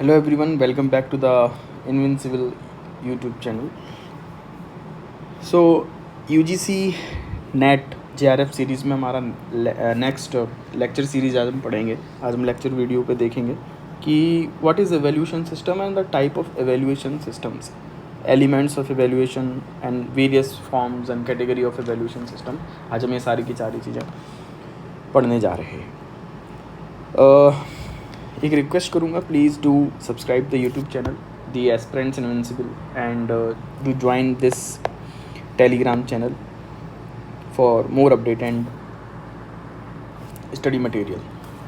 Hello everyone, welcome back to the Invincible YouTube channel. So UGC net JRF series में हमारा next lecture series आज हम पढ़ेंगे. आज हम लेक्चर वीडियो पे देखेंगे कि what is evaluation system and the type of evaluation systems, elements of evaluation and various forms and category of evaluation system. आज हम ये सारी की सारी चीज़ें पढ़ने जा रहे हैं. एक रिक्वेस्ट करूँगा, please do subscribe the YouTube channel the aspirants invincible and do join this Telegram channel for more update and study material.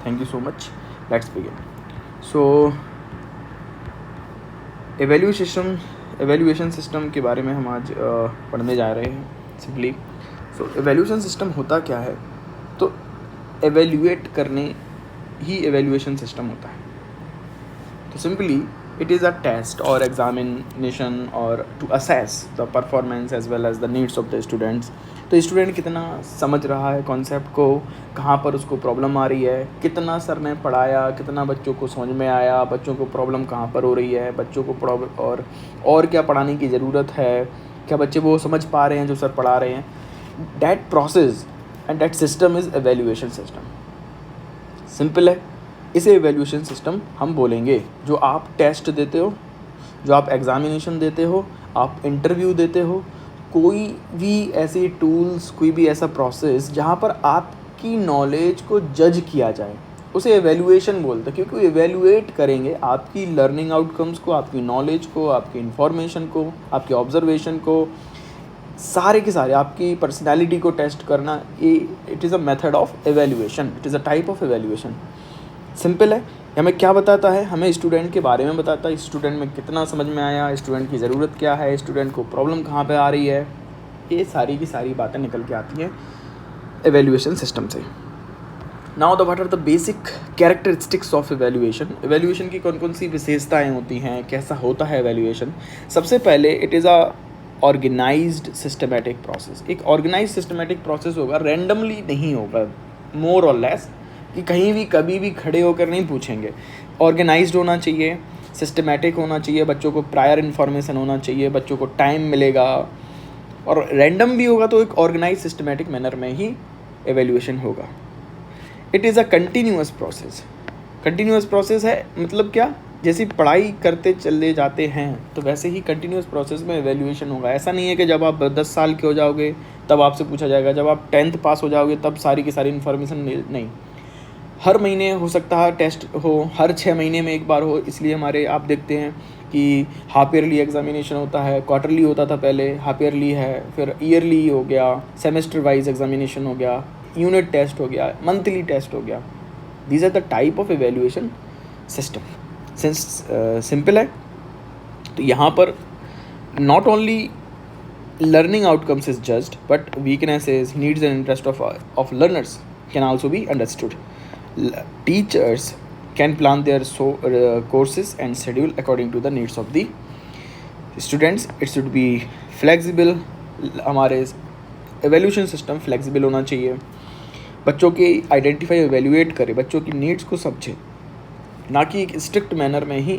Thank you so much. Let's begin. So evaluation system के बारे में हम आज पढ़ने जा रहे हैं. सिंपली सो एवेल्यूएशन सिस्टम होता क्या है, तो एवेल्यूएट करने ही एवेल्यूएशन सिस्टम होता है. तो simply it is a test और एग्जामिनेशन और to assess the performance as well as the needs of the students. तो स्टूडेंट कितना समझ रहा है कॉन्सेप्ट को, कहाँ पर उसको प्रॉब्लम आ रही है, कितना सर ने पढ़ाया, कितना बच्चों को समझ में आया, बच्चों को प्रॉब्लम कहाँ पर हो रही है, बच्चों को प्रॉब्लम और क्या पढ़ाने की ज़रूरत है, क्या बच्चे वो समझ पा रहे हैं जो सर पढ़ा रहे हैं. That process and that system is evaluation system. Simple है. इसे एवेल्यूएशन सिस्टम हम बोलेंगे. जो आप टेस्ट देते हो, जो आप एग्जामिनेशन देते हो, आप इंटरव्यू देते हो, कोई भी ऐसी टूल्स, कोई भी ऐसा प्रोसेस जहाँ पर आपकी नॉलेज को जज किया जाए, उसे एवेल्यूएशन बोलते हैं. क्योंकि एवेल्यूएट करेंगे आपकी लर्निंग आउटकम्स को, आपकी नॉलेज को, आपकी इन्फॉर्मेशन को, आपके ऑब्जर्वेशन को, सारे के सारे आपकी पर्सनैलिटी को टेस्ट करना. ये it is a method of evaluation, it is a type of evaluation. Simple है. हमें क्या बताता है, हमें स्टूडेंट के बारे में बताता है. स्टूडेंट में कितना समझ में आया, स्टूडेंट की ज़रूरत क्या है, स्टूडेंट को प्रॉब्लम कहाँ पे आ रही है, ये सारी की सारी बातें निकल के आती हैं एवेल्यूएशन सिस्टम से. Now the what are the basic characteristics of evaluation. Evaluation की कौन कौन सी विशेषताएँ होती हैं, कैसा होता है एवेल्यूएशन. सबसे पहले it is a organized systematic process. एक ऑर्गेनाइज सिस्टमेटिक प्रोसेस होगा, रैंडमली नहीं होगा, मोर और लेस कि कहीं भी कभी भी खड़े होकर नहीं पूछेंगे. ऑर्गेनाइज्ड होना चाहिए, सिस्टमेटिक होना चाहिए, बच्चों को प्रायर इन्फॉर्मेशन होना चाहिए, बच्चों को टाइम मिलेगा, और रैंडम भी होगा तो एक ऑर्गेनाइज सिस्टमेटिक मैनर में ही एवेल्यूएशन होगा. It is a continuous process. Continuous process है मतलब क्या, जैसी पढ़ाई करते चले जाते हैं तो वैसे ही कंटिन्यूअस प्रोसेस में एवेल्यूएशन होगा. ऐसा नहीं है कि जब आप 10 साल के हो जाओगे तब आपसे पूछा जाएगा, जब आप 10th पास हो जाओगे तब सारी की सारी इन्फॉर्मेशन. नहीं, हर महीने हो सकता है टेस्ट हो, हर 6 महीने में एक बार हो. इसलिए हमारे आप देखते हैं कि हाफ ईयरली एग्जामिनेशन होता है, क्वार्टरली होता था पहले, हाफ ईयरली है, फिर ईयरली हो गया, सेमेस्टर वाइज एग्जामिनेशन हो गया, यूनिट टेस्ट हो गया, मंथली टेस्ट हो गया. These are the type of evaluation system. Simple है. तो यहाँ पर not only learning outcomes is judged, but weaknesses, needs and interest of learners can also be understood. Teachers can plan their courses and schedule according to the needs of the students. It should be flexible. हमारे evaluation system flexible होना चाहिए. बच्चों के identify evaluate करे, बच्चों की needs को समझे, ना कि एक स्ट्रिक्ट मैनर में ही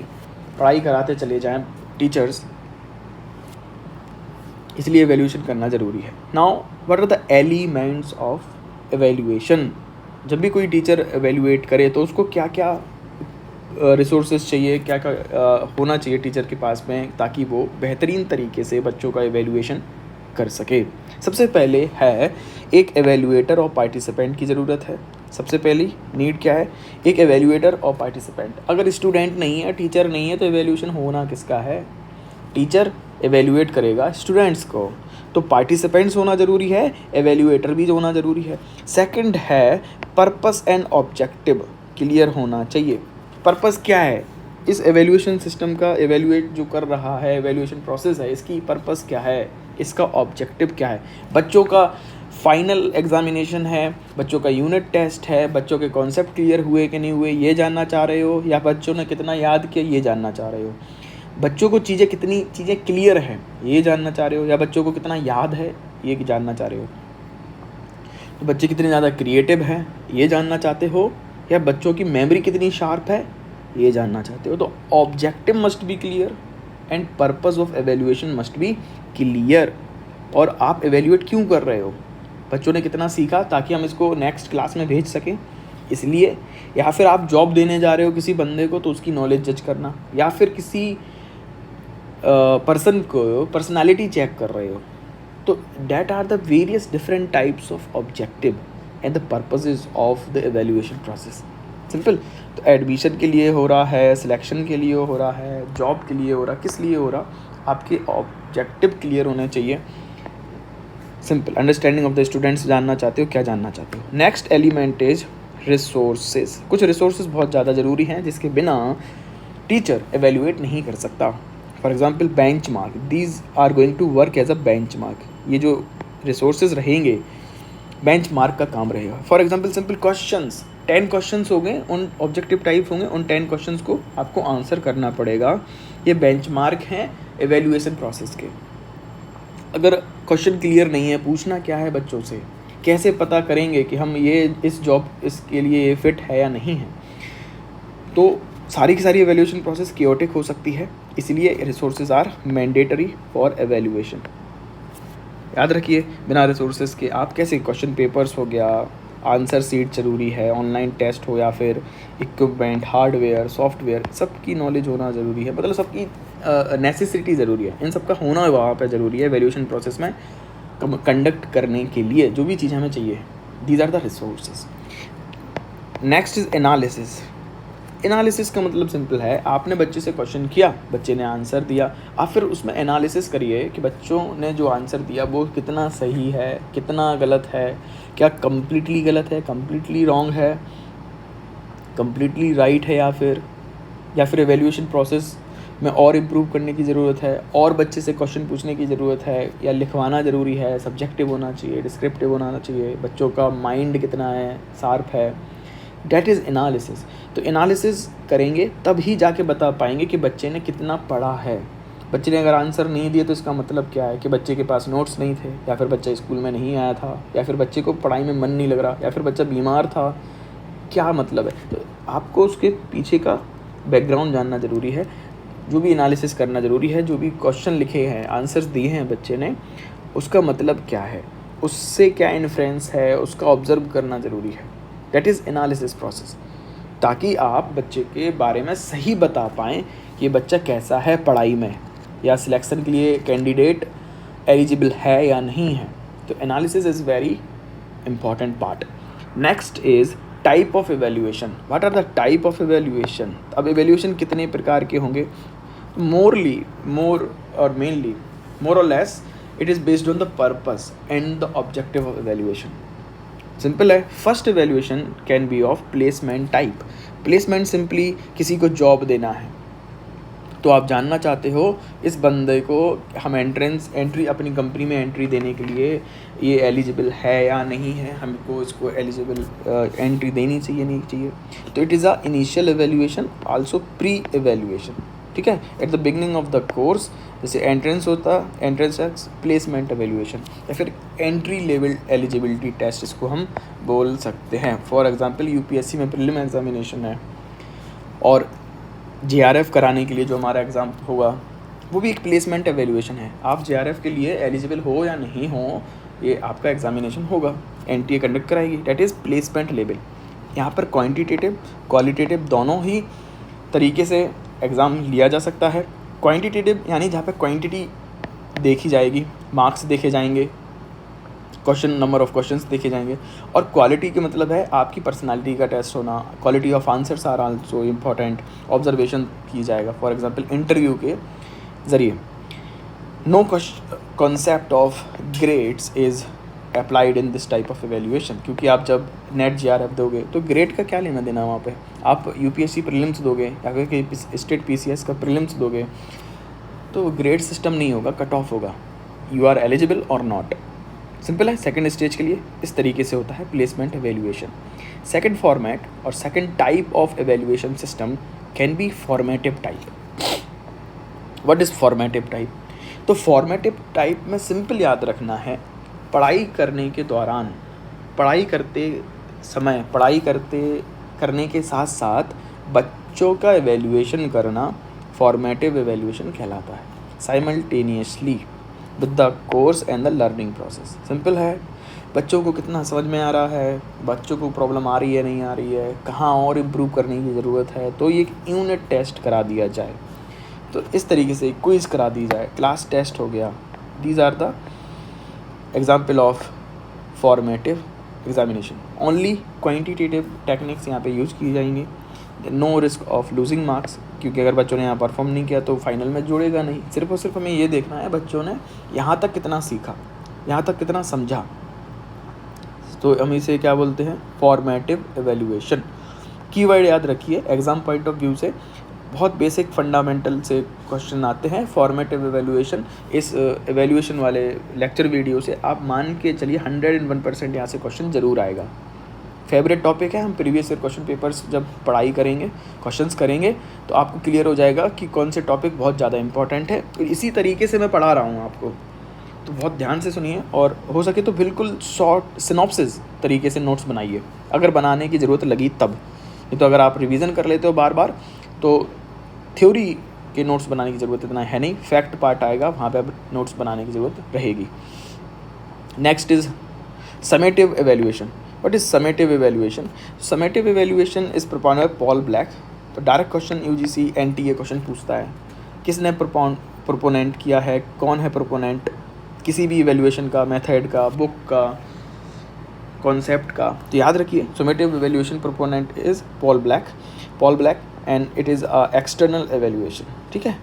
पढ़ाई कराते चले जाएं टीचर्स. इसलिए एवेल्यूएशन करना ज़रूरी है. Now what are the elements of evaluation. जब भी कोई टीचर एवेल्यूएट करे तो उसको क्या क्या रिसोर्सेज चाहिए, क्या क्या होना चाहिए टीचर के पास में, ताकि वो बेहतरीन तरीके से बच्चों का एवेल्यूएशन कर सके. सबसे पहले है एक एवेल्यूएटर और पार्टिसिपेंट की ज़रूरत है. सबसे पहली नीड क्या है, एक एवेल्यूएटर और पार्टिसिपेंट. अगर स्टूडेंट नहीं है, टीचर नहीं है, तो एवेल्यूएशन होना किसका है. टीचर एवेल्यूएट करेगा स्टूडेंट्स को, तो पार्टिसिपेंट्स होना ज़रूरी है, एवेल्यूएटर भी होना ज़रूरी है. सेकंड है पर्पस एंड ऑब्जेक्टिव क्लियर होना चाहिए. पर्पस क्या है इस एवेल्यूएशन सिस्टम का, एवेल्यूएट जो कर रहा है, एवेल्यूएशन प्रोसेस है, इसकी पर्पस क्या है, इसका ऑब्जेक्टिव क्या है. बच्चों का फाइनल एग्जामिनेशन है, बच्चों का यूनिट टेस्ट है, बच्चों के कॉन्सेप्ट क्लियर हुए कि नहीं हुए ये जानना चाह रहे हो, या बच्चों ने कितना याद किया ये जानना चाह रहे हो. बच्चों को कितनी चीज़ें क्लियर हैं ये जानना चाह रहे हो, या बच्चों को कितना याद है ये जानना चाह रहे हो. तो बच्चे कितने ज़्यादा क्रिएटिव हैं ये जानना चाहते हो, या बच्चों की मेमोरी कितनी शार्प है ये जानना चाहते हो। तो objective must be clear and purpose of evaluation must be clear. और आप एवेल्यूएट क्यों कर रहे हो, बच्चों ने कितना सीखा ताकि हम इसको नेक्स्ट क्लास में भेज सकें, इसलिए, या फिर आप जॉब देने जा रहे हो किसी बंदे को तो उसकी नॉलेज जज करना, या फिर किसी पर्सन को पर्सनालिटी चेक कर रहे हो। तो that are the various different types of objective and the purposes of the evaluation process. Simple. तो एडमिशन के लिए हो रहा है, सिलेक्शन के लिए हो रहा है, जॉब के लिए हो रहा, किस लिए हो रहा, आपके ऑब्जेक्टिव क्लियर होने चाहिए। Simple. Understanding of the students जानना चाहते हो, क्या जानना चाहते हो। Next element is resources. कुछ रिसोर्सेज बहुत ज़्यादा ज़रूरी हैं जिसके बिना टीचर एवेल्यूएट नहीं कर सकता। For example benchmark, these are going to work as a benchmark. ये जो रिसोर्सेज रहेंगे बेंच मार्क का काम रहेगा। For example simple questions, 10 questions हो गए, उन ऑब्जेक्टिव टाइप होंगे, उन 10 क्वेश्चंस को आपको आंसर करना पड़ेगा। ये बेंच मार्क हैं एवेल्यूएशन प्रोसेस के। अगर क्वेश्चन क्लियर नहीं है, पूछना क्या है बच्चों से, कैसे पता करेंगे कि हम ये इस जॉब इसके लिए ये फिट है या नहीं है। तो सारी की सारी एवेल्यूएशन प्रोसेस केओटिक हो सकती है, इसलिए resources are mandatory for evaluation. याद रखिए, बिना रिसोर्सेज के आप कैसे, क्वेश्चन पेपर्स हो गया, आंसर सीट ज़रूरी है, ऑनलाइन टेस्ट हो या फिर इक्विपमेंट, हार्डवेयर, सॉफ्टवेयर, सबकी नॉलेज होना ज़रूरी है, मतलब सबकी नेसेसिटी ज़रूरी है, इन सबका होना वहाँ पे ज़रूरी है एवेल्यूएशन प्रोसेस में कंडक्ट करने के लिए जो भी चीज़ हमें चाहिए। These are the resources. Next is analysis. Analysis का मतलब सिंपल है, आपने बच्चे से क्वेश्चन किया, बच्चे ने आंसर दिया, आप फिर उसमें एनालिसिस करिए कि बच्चों ने जो आंसर दिया वो कितना सही है, कितना गलत है, क्या कम्प्लीटली गलत है, कम्प्लीटली रॉन्ग है, कम्प्लीटली राइट है, या फिर एवेल्यूएशन प्रोसेस में और इम्प्रूव करने की ज़रूरत है, और बच्चे से क्वेश्चन पूछने की ज़रूरत है, या लिखवाना ज़रूरी है, सब्जेक्टिव होना चाहिए, डिस्क्रिप्टिव होना चाहिए, बच्चों का माइंड कितना है, शार्प है। That is analysis. तो एनालिसिस करेंगे तब ही जाके बता पाएंगे कि बच्चे ने कितना पढ़ा है। बच्चे ने अगर आंसर नहीं दिया तो इसका मतलब क्या है कि बच्चे के पास नोट्स नहीं थे, या फिर बच्चा स्कूल में नहीं आया था, या फिर बच्चे को पढ़ाई में मन नहीं लग रहा, या फिर बच्चा बीमार था, क्या मतलब है। तो आपको उसके पीछे का बैकग्राउंड जानना ज़रूरी है, जो भी एनालिसिस करना ज़रूरी है, जो भी क्वेश्चन लिखे हैं, आंसर्स दिए हैं बच्चे ने, उसका मतलब क्या है, उससे क्या इन्फ्लुएंस है, उसका ऑब्जर्व करना ज़रूरी है। दैट इज़ एनालिसिस प्रोसेस, ताकि आप बच्चे के बारे में सही बता पाएँ कि बच्चा कैसा है पढ़ाई में, या सिलेक्शन के लिए कैंडिडेट एलिजिबल है या नहीं है। तो analysis is very important part. Next is type of evaluation. What are the type of evaluation. अब एवेल्यूएशन कितने प्रकार के होंगे, मोर और less it is based on the purpose and the objective of evaluation. Simple है। First evaluation can be of placement type. Placement simply किसी को job देना है, तो आप जानना चाहते हो इस बंदे को हम एंट्री अपनी कंपनी में एंट्री देने के लिए ये एलिजिबल है या नहीं है, हमको इसको एलिजिबल एंट्री देनी चाहिए नहीं चाहिए। तो it is a initial evaluation, also pre evaluation. ठीक है, at the beginning of the course, जैसे एंट्रेंस होता, एंट्रेंस टेस्ट, प्लेसमेंट एवेल्यूएशन, या फिर एंट्री लेवल एलिजिबिलिटी टेस्ट इसको हम बोल सकते हैं। फॉर एग्जांपल यूपीएससी में प्रीलिम एग्जामिनेशन है, और जेआरएफ कराने के लिए जो हमारा एग्ज़ाम होगा वो भी एक प्लेसमेंट एवेल्यूएशन है। आप जेआरएफ के लिए एलिजिबल हो या नहीं हो, ये आपका एग्जामिनेशन होगा, एनटीए कंडक्ट कराएगी, डेट इज़ प्लेसमेंट लेवल। यहाँ पर क्वांटिटेटिव क्वालिटेटिव दोनों ही तरीके से एग्ज़ाम लिया जा सकता है। क्वांटिटेटिव यानी जहाँ पे क्वांटिटी देखी जाएगी, मार्क्स देखे जाएंगे, क्वेश्चन नंबर ऑफ क्वेश्चंस देखे जाएंगे, और क्वालिटी के मतलब है आपकी पर्सनालिटी का टेस्ट होना, quality of answers are also important, observation की जाएगा। फॉर एग्जांपल इंटरव्यू के ज़रिए no concept of grades is applied in this type of evaluation, क्योंकि आप जब नेट जेआरएफ दोगे तो ग्रेड का क्या लेना देना वहाँ पे। आप यूपीएससी प्रीलिम्स दोगे या फिर स्टेट पीसीएस का प्रीलिम्स दोगे तो ग्रेड सिस्टम नहीं होगा, कट ऑफ होगा, यू आर एलिजिबल और नॉट। सिंपल है। सेकंड स्टेज के लिए इस तरीके से होता है प्लेसमेंट एवेल्यूएशन। सेकंड फॉर्मेट और second type of evaluation system can be formative type. What is formative type. तो फॉर्मेटिव टाइप में सिंपल याद रखना है, पढ़ाई करने के दौरान, पढ़ाई करते समय, पढ़ाई करने के साथ साथ बच्चों का एवेल्यूएशन करना फॉर्मेटिव एवेल्यूएशन कहलाता है, simultaneously with the course and the learning process. Simple है, बच्चों को कितना समझ में आ रहा है, बच्चों को प्रॉब्लम आ रही है नहीं आ रही है, कहाँ और इम्प्रूव करने की ज़रूरत है, तो ये एक यूनिट टेस्ट करा दिया जाए, तो इस तरीके से क्विज़ करा दी जाए, क्लास टेस्ट हो गया। These are the example of formative examination. Only quantitative techniques यहाँ पे यूज़ की जाएंगी, no risk of losing marks, क्योंकि अगर बच्चों ने यहाँ परफॉर्म नहीं किया तो फाइनल में जुड़ेगा नहीं। सिर्फ और सिर्फ हमें ये देखना है बच्चों ने यहाँ तक कितना सीखा, यहाँ तक कितना समझा, तो हम इसे क्या बोलते हैं, फॉर्मेटिव एवेल्यूएशन। कीवर्ड याद रखिए, एग्जाम पॉइंट ऑफ व्यू से बहुत बेसिक फंडामेंटल से क्वेश्चन आते हैं। फॉर्मेटिव एवेल्यूएशन, इस एवेल्यूएशन वाले लेक्चर वीडियो से आप मान के चलिए 101% यहाँ से क्वेश्चन ज़रूर आएगा। फेवरेट टॉपिक है, हम प्रीवियस ईयर क्वेश्चन पेपर्स जब पढ़ाई करेंगे, क्वेश्चंस करेंगे, तो आपको क्लियर हो जाएगा कि कौन से टॉपिक बहुत ज़्यादा इंपॉर्टेंट है। और इसी तरीके से मैं पढ़ा रहा हूँ आपको, तो बहुत ध्यान से सुनिए और हो सके तो बिल्कुल शॉर्ट सिनॉप्सिस तरीके से नोट्स बनाइए, अगर बनाने की ज़रूरत लगी तब। नहीं तो अगर आप रिवीजन कर लेते हो बार बार तो थ्योरी के नोट्स बनाने की ज़रूरत इतना है नहीं, फैक्ट पार्ट आएगा वहाँ पे अब नोट्स बनाने की ज़रूरत रहेगी। Next is summative evaluation. What is summative evaluation? Summative evaluation is proposed by Paul Black. तो direct question UGC NTA question पूछता है, किसने प्रोपोनेंट किया है, कौन है प्रोपोनेंट किसी भी इवेल्यूएशन का, मेथड का, बुक का, कॉन्सेप्ट का। तो याद रखिए, summative evaluation proponent is Paul black and it is external evaluation. ठीक है,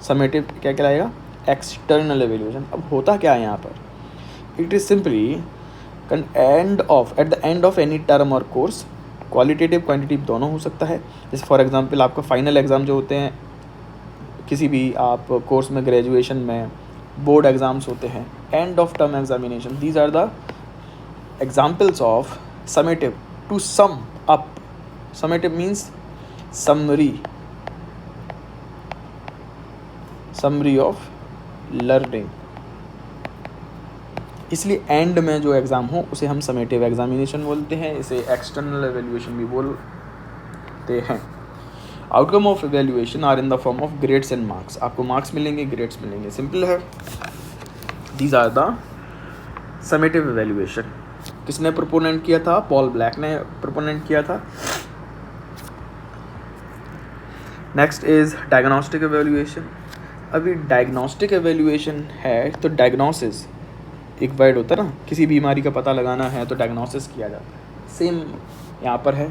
समेटिव क्या कहलाएगा, एक्सटर्नल एवेल्यूएशन। अब होता क्या है यहाँ पर, it is simply at the end of any term और कोर्स, क्वालिटेटिव क्वांटिटेटिव दोनों हो सकता है। जैसे फॉर एग्जांपल आपका फाइनल एग्ज़ाम जो होते हैं किसी भी आप कोर्स में, ग्रेजुएशन में बोर्ड एग्ज़ाम्स होते हैं, end of term examination, these are the examples of summative. To sum up, summative means summary of learning, इसलिए एंड में जो एग्ज़ाम हो उसे हम समेटिव एग्जामिनेशन बोलते हैं, इसे एक्सटर्नल एवेल्यूएशन भी बोलते हैं। Outcome of evaluation are in the form of grades and marks. आपको मार्क्स मिलेंगे, ग्रेड्स मिलेंगे, सिंपल है। These are the summative evaluation. किसने प्रोपोनेंट किया था, पॉल ब्लैक ने प्रोपोनेंट किया था। Next is diagnostic evaluation. अभी डायग्नोस्टिक एवेल्यूएशन है तो डायग्नोसिस एक वर्ड होता है ना, किसी बीमारी का पता लगाना है तो डायग्नोसिस किया जाता है, सेम यहाँ पर है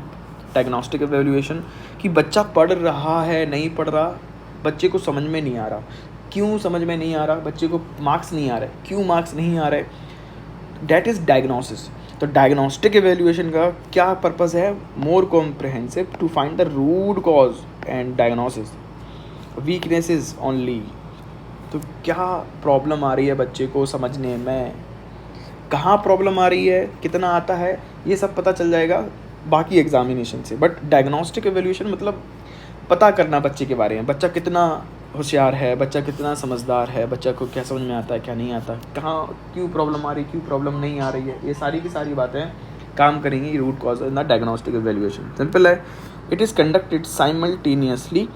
डायग्नोस्टिक एवेल्यूएशन, कि बच्चा पढ़ रहा है नहीं पढ़ रहा, बच्चे को समझ में नहीं आ रहा, क्यों समझ में नहीं आ रहा, बच्चे को मार्क्स नहीं आ रहे, क्यों मार्क्स नहीं आ रहे, डैट इज़ डायग्नोसिस। तो डायग्नोस्टिक एवेल्यूएशन का क्या पर्पज़ है, more comprehensive to find the root cause and diagnosis, weaknesses only. तो क्या प्रॉब्लम आ रही है बच्चे को समझने में, कहाँ प्रॉब्लम आ रही है, कितना आता है, ये सब पता चल जाएगा बाकी एग्जामिनेशन से। बट डायग्नोस्टिक एवेल्यूएशन मतलब पता करना बच्चे के बारे में, बच्चा कितना होशियार है, बच्चा कितना समझदार है, बच्चा को क्या समझ में आता है, क्या नहीं आता, कहाँ क्यों प्रॉब्लम आ रही, क्यों प्रॉब्लम नहीं आ रही है, ये सारी की सारी बातें काम करेंगी root cause in the diagnostic evaluation. Simple है, it is conducted simultaneously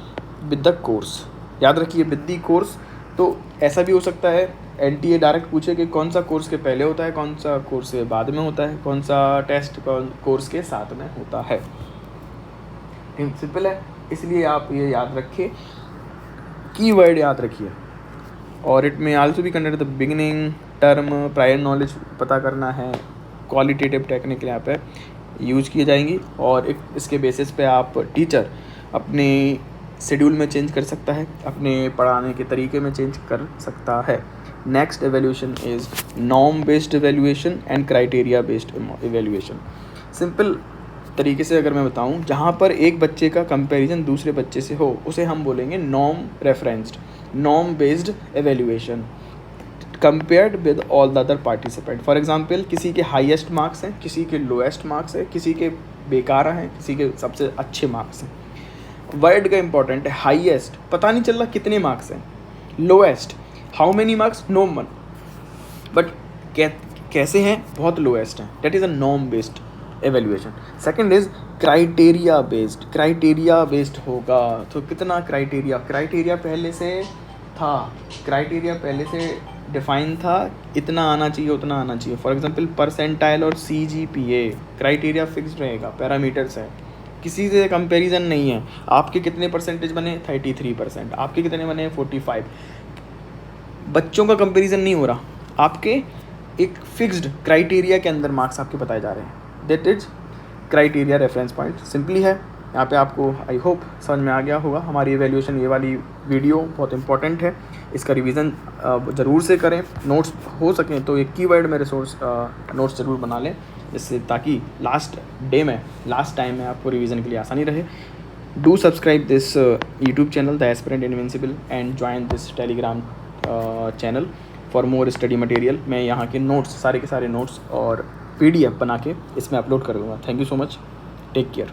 with the course. याद रखिए विद द कोर्स, तो ऐसा भी हो सकता है एनटीए डायरेक्ट पूछे कि कौन सा कोर्स के पहले होता है, कौन सा कोर्स के बाद में होता है, कौन सा टेस्ट कोर्स के साथ में होता है। सिंपल है, इसलिए आप ये याद रखिए, कीवर्ड याद रखिए। और इट में आल्सो भी conduct the beginning term, prior knowledge पता करना है, क्वालिटेटिव टेक्निक यहाँ पे यूज की जाएंगी, और इसके बेसिस पे आप टीचर अपने शेड्यूल में चेंज कर सकता है, अपने पढ़ाने के तरीके में चेंज कर सकता है। Next evaluation is norm based evaluation and criteria based evaluation. Simple तरीके से अगर मैं बताऊं, जहां पर एक बच्चे का कंपैरिजन दूसरे बच्चे से हो उसे हम बोलेंगे norm referenced, norm based evaluation, compared with all the other participant. For example, किसी के हाईएस्ट मार्क्स हैं, किसी के लोएस्ट मार्क्स हैं, किसी के बेकार हैं, किसी के सबसे अच्छे मार्क्स हैं। वर्ड का इंपॉर्टेंट है, हाईएस्ट पता नहीं चल रहा कितने मार्क्स हैं, lowest how many marks, no man, but कैसे हैं, बहुत लोएस्ट हैं, that is a norm based evaluation. Second is criteria based. Criteria based होगा तो कितना क्राइटेरिया पहले से था, क्राइटेरिया पहले से डिफाइन था, इतना आना चाहिए उतना आना चाहिए। फॉर एग्जांपल परसेंटाइल और CGPA क्राइटेरिया फिक्स्ड रहेगा, पैरामीटर्स है, किसी से कंपैरिजन नहीं है। आपके कितने परसेंटेज बने 33%, आपके कितने बने 45, बच्चों का कंपैरिजन नहीं हो रहा, आपके एक फिक्स्ड क्राइटेरिया के अंदर मार्क्स आपके बताए जा रहे हैं। That is criteria reference point. Simply है, यहाँ पे आपको आई होप समझ में आ गया होगा। हमारी एवेल्यूएशन ये वाली वीडियो बहुत इंपॉर्टेंट है, इसका रिवीजन ज़रूर से करें। नोट्स हो सकें तो एक कीवर्ड में रिसोर्स नोट्स ज़रूर बना लें, जिससे ताकि लास्ट टाइम में आपको रिवीजन के लिए आसानी रहे। Do subscribe this YouTube channel the aspirant invincible and join this Telegram channel for more study material. मैं यहाँ के नोट्स सारे के सारे नोट्स और PDF बना के इसमें अपलोड कर दूँगा। Thank you so much, take care.